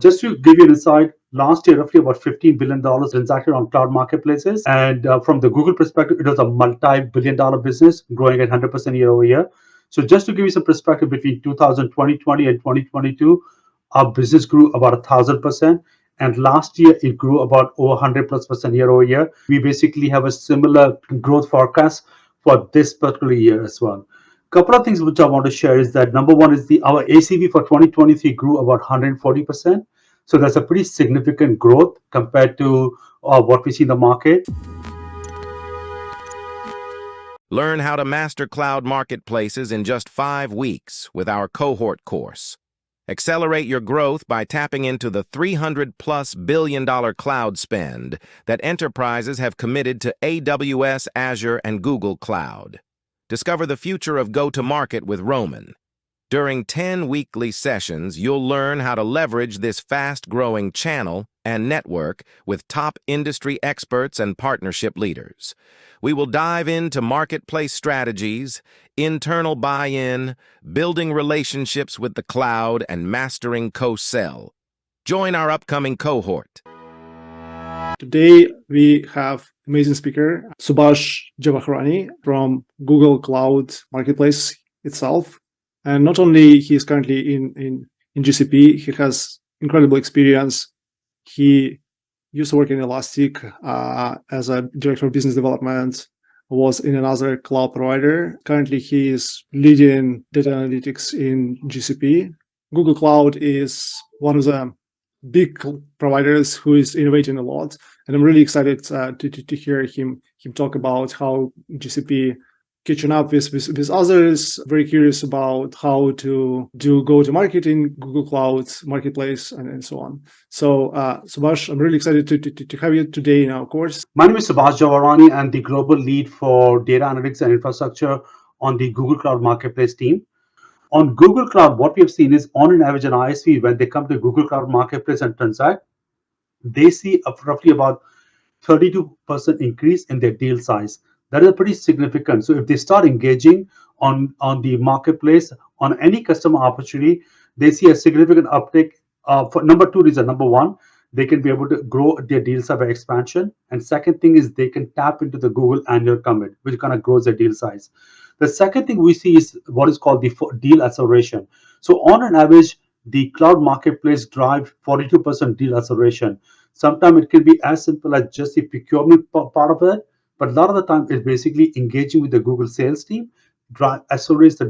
Just to give you an insight, last year roughly about $15 billion transacted on cloud marketplaces. And from the Google perspective, it was a multi-billion dollar business growing at 100% year over year. So just to give you some perspective, between 2020 and 2022, our business grew about 1,000%. And last year it grew about over 100+% year over year. We basically have a similar growth forecast for this particular year as well. Couple of things which I want to share is that number one is the our ACV for 2023 grew about 140%. So that's a pretty significant growth compared to what we see in the market. Learn how to master cloud marketplaces in just 5 weeks with our cohort course. Accelerate your growth by tapping into the $300+ billion cloud spend that enterprises have committed to AWS, Azure, and Google Cloud. Discover the future of go-to-market with Roman. During 10 weekly sessions, you'll learn how to leverage this fast-growing channel and network with top industry experts and partnership leaders. We will dive into marketplace strategies, internal buy-in, building relationships with the cloud, and mastering co-sell. Join our upcoming cohort. Today, we have amazing speaker, Subhash Jawahrani from Google Cloud Marketplace itself. And not only he is currently in GCP, he has incredible experience. He used to work in Elastic as a director of business development, was in another cloud provider. Currently, he is leading data analytics in GCP. Google Cloud is one of the big providers who is innovating a lot. And I'm really excited to hear him talk about how GCP catching up with others. Very curious about how to do go-to-market in Google Cloud Marketplace and so on. So Subhash, I'm really excited to have you today in our course. My name is Subhash Jawahrani. I'm the global lead for data analytics and infrastructure on the Google Cloud Marketplace team. On Google Cloud, what we have seen is on an average an ISV, when they come to Google Cloud Marketplace and transact, they see roughly about 32% increase in their deal size. That is pretty significant. So if they start engaging on the marketplace on any customer opportunity, they see a significant uptick for number two reason. Number one, they can be able to grow their deal size by expansion. And second thing is they can tap into the Google annual commit, which kind of grows their deal size. The second thing we see is what is called the deal acceleration. So on an average, the cloud marketplace drive 42% deal acceleration. Sometimes it can be as simple as just the procurement part of it, but a lot of the time it's basically engaging with the Google sales team, accelerates the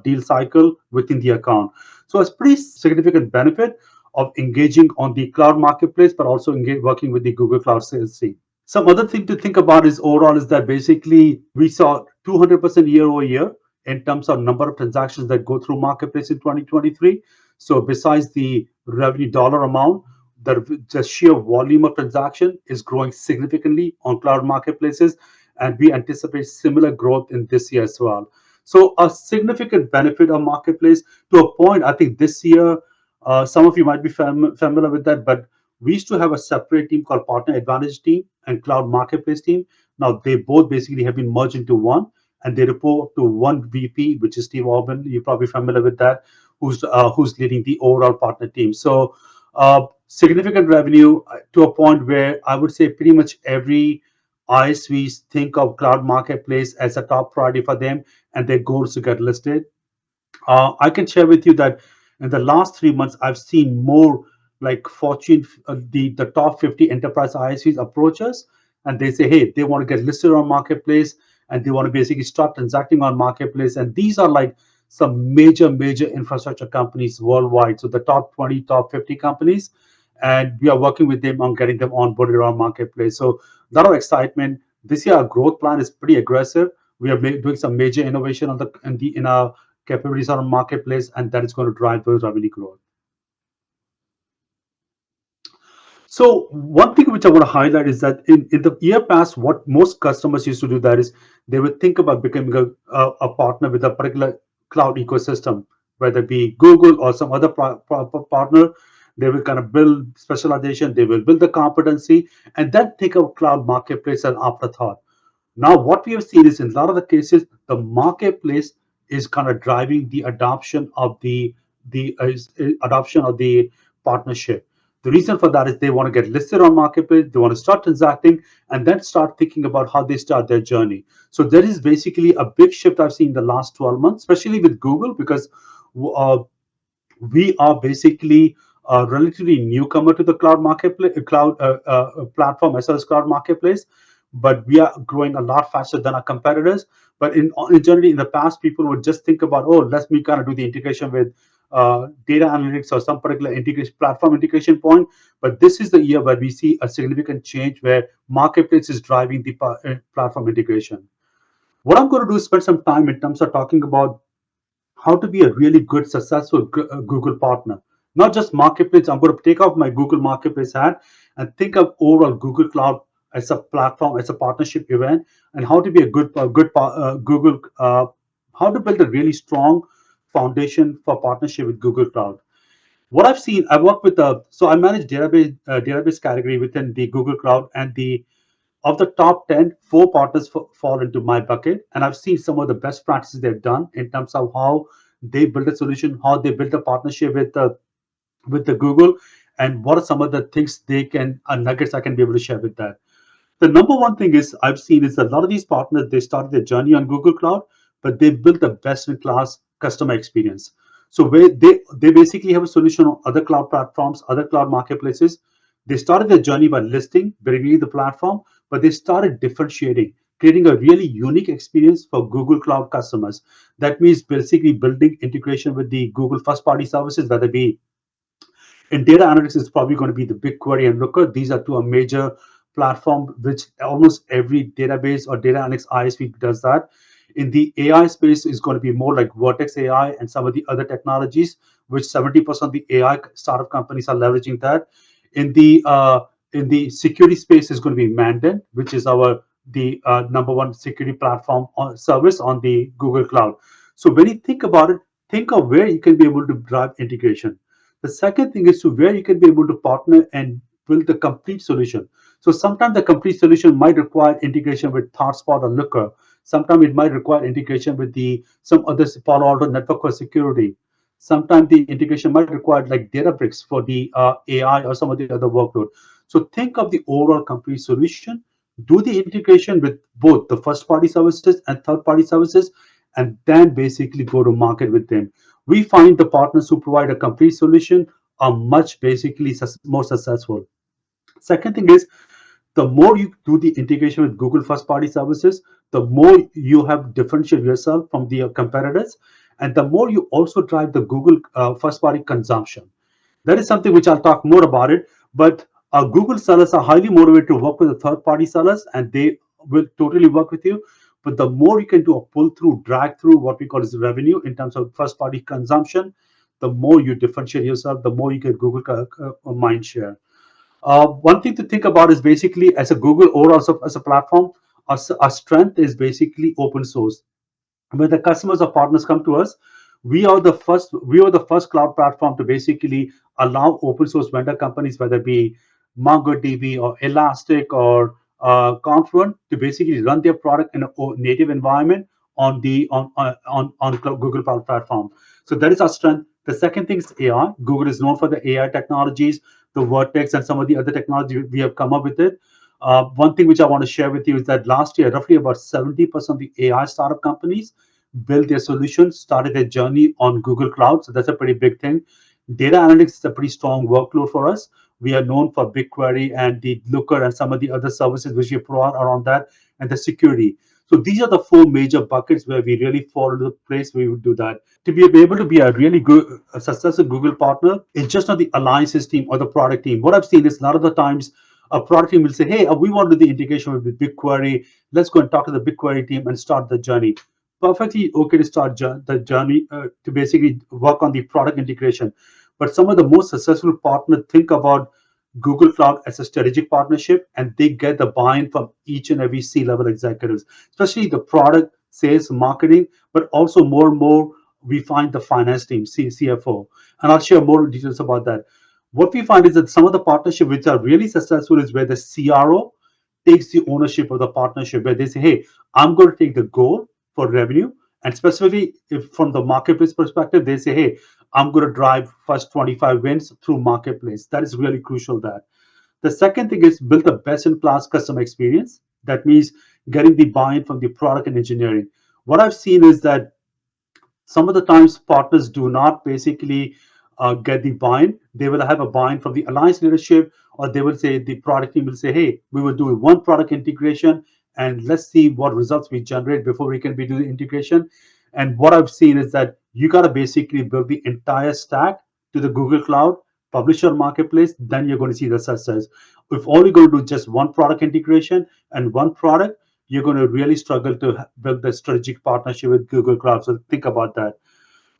deal cycle within the account. So it's pretty significant benefit of engaging on the cloud marketplace, but also working with the Google Cloud sales team. Some other thing to think about is overall is that basically we saw 200% year over year in terms of number of transactions that go through marketplace in 2023. So besides the revenue dollar amount, the sheer volume of transaction is growing significantly on cloud marketplaces, and we anticipate similar growth in this year as well. So a significant benefit of marketplace to a point. I think this year, some of you might be familiar with that, but we used to have a separate team called Partner Advantage team and Cloud Marketplace team. Now they both basically have been merged into one, and they report to one VP, which is Steve Orban. You're probably familiar with that, who's leading the overall partner team. So significant revenue to a point where I would say pretty much every ISVs think of cloud marketplace as a top priority for them, and their goals to get listed. I can share with you that in the last 3 months, I've seen more like Fortune, the top 50 enterprise ISVs approach us, and they say, hey, they want to get listed on marketplace, and they want to basically start transacting on marketplace. And these are like some major infrastructure companies worldwide. So the top 20, top 50 companies, and we are working with them on getting them onboarded on marketplace. So a lot of excitement. This year, our growth plan is pretty aggressive. We are doing some major innovation in our capabilities on marketplace, and that is going to drive those revenue growth. So one thing which I want to highlight is that in the year past, what most customers used to do that is they would think about becoming a partner with a particular cloud ecosystem, whether it be Google or some other partner. They will kind of build specialization, they will build the competency, and then take a cloud marketplace as an afterthought. Now, what we have seen is in a lot of the cases, the marketplace is kind of driving the adoption of the partnership. The reason for that is they want to get listed on marketplace, they want to start transacting, and then start thinking about how they start their journey. So there is basically a big shift I've seen in the last 12 months, especially with Google, because uh, we are basically a relatively newcomer to the cloud marketplace, platform as well as cloud marketplace, but we are growing a lot faster than our competitors. But in generally in the past, people would just think about, oh, let me kind of do the integration with data analytics or some particular integration platform integration point. But this is the year where we see a significant change where marketplace is driving the platform integration. What I'm going to do is spend some time in terms of talking about how to be a really good, successful Google partner. Not just marketplace. I'm going to take off my Google Marketplace hat and think of overall Google Cloud as a platform, as a partnership event, and how to be a Google, how to build a really strong foundation for partnership with Google Cloud. What I've seen, I work with so I manage database category within the Google Cloud, and the of the top 10, four partners fall into my bucket. And I've seen some of the best practices they've done in terms of how they build a solution, how they build a partnership with the Google, and what are some of the things they can, nuggets I can be able to share with that. The number one thing is I've seen is a lot of these partners, they started their journey on Google Cloud, but they built a best-in-class customer experience. So where they basically have a solution on other cloud platforms, other cloud marketplaces. They started their journey by listing, bringing the platform, but they started differentiating, creating a really unique experience for Google Cloud customers. That means basically building integration with the Google first-party services, whether it be in data analytics, it's probably going to be the BigQuery and Looker. These are two a major platform which almost every database or data analytics ISV does that. In the AI space, is going to be more like Vertex AI and some of the other technologies, which 70% of the AI startup companies are leveraging that. In the security space is going to be Mandan, which is our the number one security platform service on the Google Cloud. So when you think about it, think of where you can be able to drive integration. The second thing is to where you can be able to partner and build the complete solution. So sometimes the complete solution might require integration with ThoughtSpot or Looker. Sometimes it might require integration with the some other Palo Alto network for security. Sometimes the integration might require like Databricks for the AI or some of the other workload. So think of the overall complete solution. Do the integration with both the first party services and third party services, and then basically go to market with them. We find the partners who provide a complete solution are much basically more successful. Second thing is, the more you do the integration with Google first party services, the more you have differentiate yourself from the competitors, and the more you also drive the Google first party consumption. That is something which I'll talk more about it. But Google sellers are highly motivated to work with the third party sellers, and they will totally work with you. But the more you can do a pull through, drag through, what we call as revenue in terms of first party consumption, the more you differentiate yourself, the more you get Google mind share. One thing to think about is basically as a Google or also as a platform, our strength is basically open source. When the customers or partners come to us, we are the first cloud platform to basically allow open source vendor companies, whether it be MongoDB or Elastic or Confluent, to basically run their product in a native environment on the on Google Cloud Platform. So that is our strength. The second thing is AI. Google is known for the AI technologies, the Vertex, and some of the other technology we have come up with it. One thing which I want to share with you is that last year, roughly about 70% of the AI startup companies built their solutions, started their journey on Google Cloud. So that's a pretty big thing. Data analytics is a pretty strong workload for us. We are known for BigQuery and the Looker and some of the other services which we provide around that, and the security. So these are the four major buckets where we really fall into the place where we would do that. To be able to be a really good, a successful Google partner, it's just not the alliances team or the product team. What I've seen is a lot of the times a product team will say, hey, we want to do the integration with BigQuery. Let's go and talk to the BigQuery team and start the journey. Perfectly okay to start the journey to basically work on the product integration. But some of the most successful partners think about Google Cloud as a strategic partnership, and they get the buy-in from each and every C-level executives, especially the product, sales, marketing, but also more and more we find the finance team, CFO. And I'll share more details about that. What we find is that some of the partnerships which are really successful is where the CRO takes the ownership of the partnership, where they say, hey, I'm going to take the goal for revenue, And specifically, if from the marketplace perspective, they say, hey, I'm going to drive first 25 wins through marketplace. That is really crucial. That the second thing is build the best in class customer experience. That means getting the buy-in from the product and engineering. What I've seen is that some of the times partners do not basically get the buy-in. They will have a buy-in from the alliance leadership, or they will say the product team will say, hey, we will do one product integration and let's see what results we generate before we can be doing the integration. And what I've seen is that you got to basically build the entire stack to the Google Cloud, publisher marketplace, then you're going to see the success. If all you're going to do just one product integration and one product, you're going to really struggle to build the strategic partnership with Google Cloud. So think about that.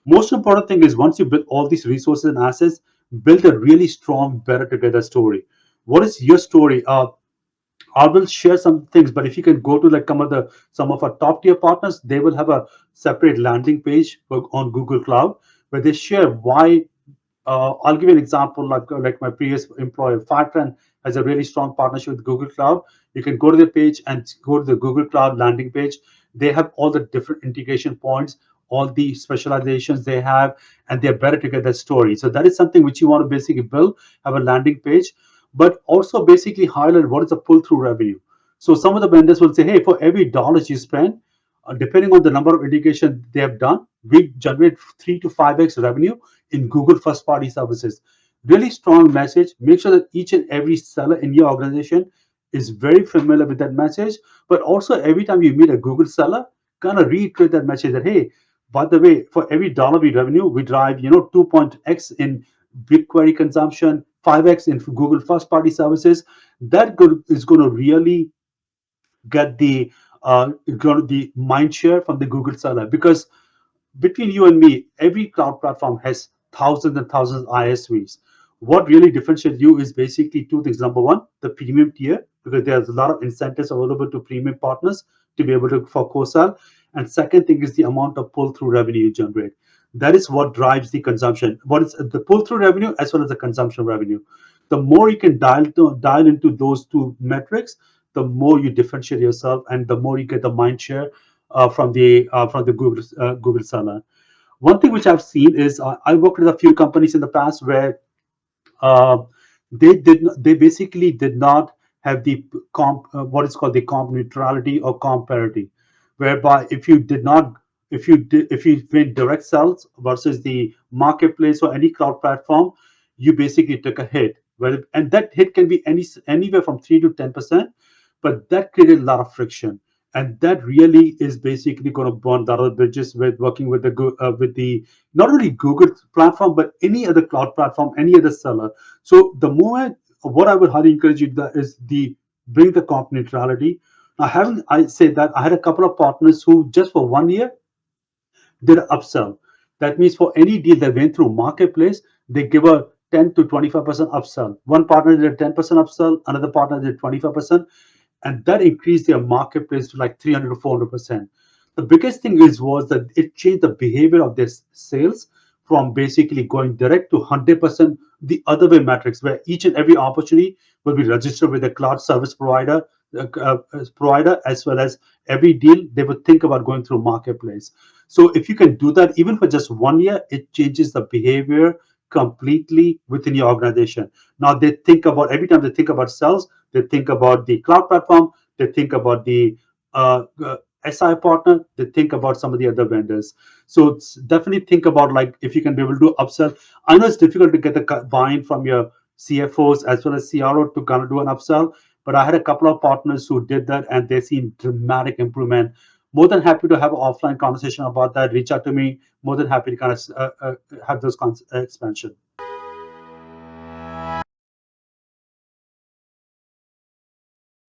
Most important thing is once you build all these resources and assets, build a really strong, better together story. What is your story? I will share some things, but if you can go to like some of our top tier partners, they will have a separate landing page on Google Cloud where they share why. I'll give you an example, like my previous employer, Fivetran has a really strong partnership with Google Cloud. You can go to the page and go to the Google Cloud landing page. They have all the different integration points, all the specializations they have, and they're better to get that story. So that is something which you want to basically build, have a landing page, but also basically highlight what is the pull-through revenue. So some of the vendors will say, hey, for every dollar you spend, depending on the number of integration they have done, we generate 3 to 5x revenue in Google first party services. Really strong message. Make sure that each and every seller in your organization is very familiar with that message. But also, every time you meet a Google seller, kind of reiterate that message that, hey, by the way, for every dollar we revenue, we drive, 2.x in BigQuery consumption, 5x in Google first party services. That is going to really get the mind share from the Google seller, because between you and me, every cloud platform has thousands and thousands of ISVs. What really differentiates you is basically two things. Number one, the premium tier, because there's a lot of incentives available to premium partners to be able to for co-sell. And second thing is the amount of pull-through revenue you generate. That is what drives the consumption. What is the pull-through revenue as well as the consumption revenue? The more you can dial into those two metrics, the more you differentiate yourself, and the more you get the mind share from the Google seller. One thing which I've seen is I worked with a few companies in the past where uh, they basically did not have the what is called the comp neutrality or comp parity, whereby if you went direct sales versus the marketplace or any cloud platform, you basically took a hit. And that hit can be anywhere from 3 to 10%, but that created a lot of friction, and that really is basically going to burn the other bridges with working with the not only Google platform but any other cloud platform, any other seller. So the moment, what I would highly encourage you is the bring the comp neutrality. I say that I had a couple of partners who just for 1 year did an upsell. That means for any deal that went through marketplace, they give a 10 to 25% upsell. One partner did a 10% upsell, another partner did 25%, and that increased their marketplace to like 300 to 400%. The biggest thing was that it changed the behavior of their sales from basically going direct to 100% the other way metrics, where each and every opportunity will be registered with a cloud service provider, as well as every deal they would think about going through marketplace. So if you can do that even for just 1 year, it changes the behavior completely within your organization. Now they think about, every time they think about sales, they think about the cloud platform, they think about the SI partner, they think about some of the other vendors. So definitely think about, like, if you can be able to do upsell. I know it's difficult to get the buy-in from your CFOs as well as CRO to kind of do an upsell, but I had a couple of partners who did that and they seen dramatic improvement. More than happy to have an offline conversation about that. Reach out to me. More than happy to kind of have those expansion.